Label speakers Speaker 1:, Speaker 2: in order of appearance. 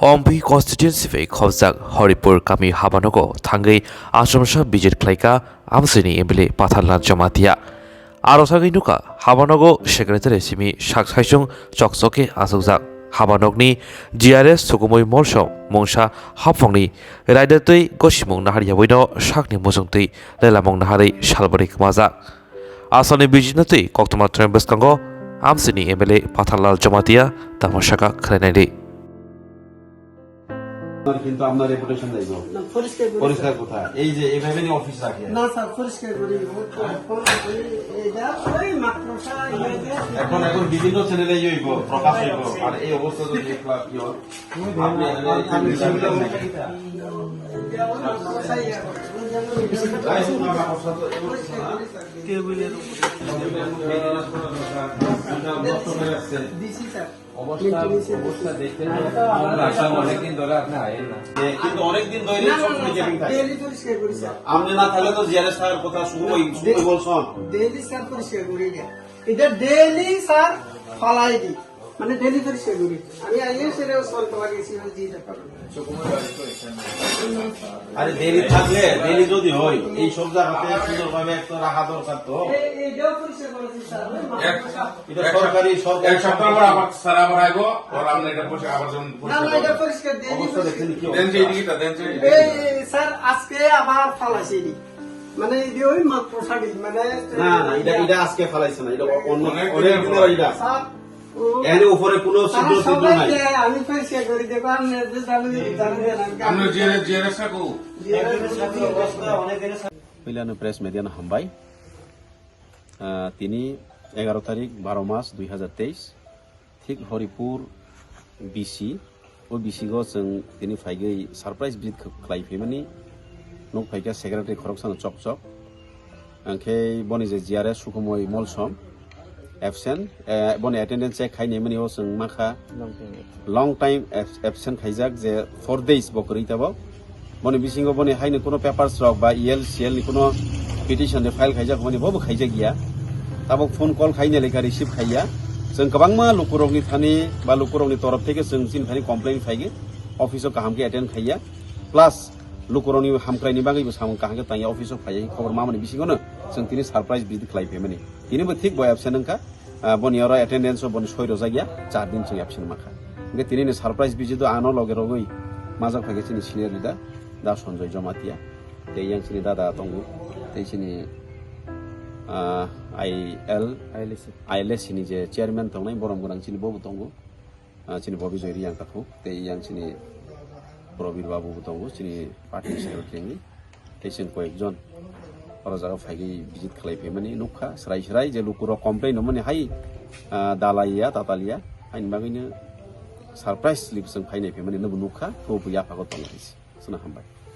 Speaker 1: Ombi constituency fei khawjak Haripur kami habanogo thangai asomsa bijit khlaika amsini embele pathalan jamatia aro thangai nuka habanogo secretary simi saksaisung choksoke asokjak habanokni GRS sukumoi molso mongsa hapfangni raidatui gosimung nahari yaboino sakni mojongtui lelamong nahari salbari kmajak asani bijitnatui koktoma trembeskango amsini embele pathalal jamatia tamasaka khlainai
Speaker 2: কিন্তু আপনার reputation যাইব
Speaker 3: না পরিষ্কার করি
Speaker 2: পরিষ্কার কোথায় এই যে এইভাবে নি অফিস রাখে
Speaker 3: না স্যার পরিষ্কার করি এইটা ওই মাত্রসা
Speaker 2: এখন বিভিন্ন চ্যানেলে হইব প্রকাশ হইব আর এই অবস্থা যদি একলা কি হয়
Speaker 3: টেবিলের দিছি স্যার
Speaker 2: অবস্থা দেখতে অনেকদিন ধরে আপনি আইন না কিন্তু অনেকদিন ধরে
Speaker 3: ডেইলি পরিষ্কার করি স্যার
Speaker 2: আপনি না থাকলে তো জিআরএস স্যার কথা শুরু বলছেন
Speaker 3: ডেইলি স্যার পরিষ্কার করি এটা ডেইলি স্যার ফালাই দি মানে ডেইলি পরিষ্কার করি আমি আইয়ে সেটা সলভ লাগিয়েছি জি টাকা
Speaker 2: আরে দেরি থাকলে দেরি যদি হয় এই সব জায়গাতে সুন্দরভাবে একটা রাখা দরকার তো
Speaker 3: এইটাও পরিষ্কার করেছি স্যার
Speaker 2: এটা সরকারি
Speaker 4: এক সপ্তাহ পর আবার স্যার আবার আইব আর আমরা এটা বসে আবার যখন
Speaker 3: না না এটা পরিষ্কার দেই
Speaker 2: অবস্থা দেখেন কি
Speaker 4: দেন যে এদিকে দেন যে
Speaker 3: এই স্যার আজকে আবার ফালাইছি দি মানে এই ওই মাত্র সাড়ি মানে
Speaker 2: না না এটা আজকে ফেলাইছে না এটা অন্য অনেক দিন এটা
Speaker 3: স্যার
Speaker 2: এর উপরে কোনো ছিদ্র ছিদ্র নাই
Speaker 3: আমি পরিষ্কার করি দেখো আমি
Speaker 4: আমরা জিআরএস টা কো
Speaker 2: মিলানো প্রেস মিডিয়ান হামবাই তিনি 11 তারিখ 12 মাস 2023 ঠিক হরিপুর বিসি ও বিসি গো जों তিনি ফাইগै সারপ্রাইজ ভিজিট खालायफैमानि नक फाइगा सेक्रेटारि खरकसान चक आंखे बनि जे जिआरएस सुकुमय मलसम एबसेंट बनि एटेंडेंस चेक खायनायमानि ओ जों माखा लंग टाइम एबसेंट खायजाक जे 4 days बकरि ताबो बनि बिसिंगो बनि हायनो कोनो पेपार्स रक बा ईएल सीएल नि कोनो पिटिशन ने फाइल खायजाक बनि बबो खायजा गिया ताबो फोन कल खायने लेखा रिसीव खायया जों गोबांमा लुकुरगनि थानि बा लुकुरगनि तरफ থেকে जों सिन थानि कमप्लेन फाइगे अफिसआव काहामके एटेंड खायया प्लास लुकुरगनि हामख्रायनि बागैबो सामों काहामके तांया अफिसआव फायै खबर मामनि बिसिंगोनो जों तिनि सरप्राइज बिदि खालायफैमानि तिनिबो ठीक बय एबसेंट नंका बनियारा एटेंडेंस बनि 6 जागिया 4 दिन जों एबसेंट माखा ओंके तिनिनि सरप्राइज बिजिदो आनो लगे रगै माजा फागे तिनि सिनियर लिडार दा सन्जय जमातिया ते यांसिनि दादा दंगु तेसिनि आईएलएस नि जे चेयरमैन तंनाय बरम गोनांसिनि बबो दंगु सिनि बबि जयरि यांकाखौ ते यांसिनि प्रबीर बाबु दंगु सिनि पार्टी सेक्रेटारि तेसिन कयेकजन अरजागाव फाइगै बिजिट खालायफैमानि नुखा स्राय जे लुकुराव कमप्लेन माने हाय दालाइया तातालिया हायनि बागैनो सरप्राइज लिपजों फायनायफैमानि नुखा बबो याफाखौ दंलायसि सुना हामबाय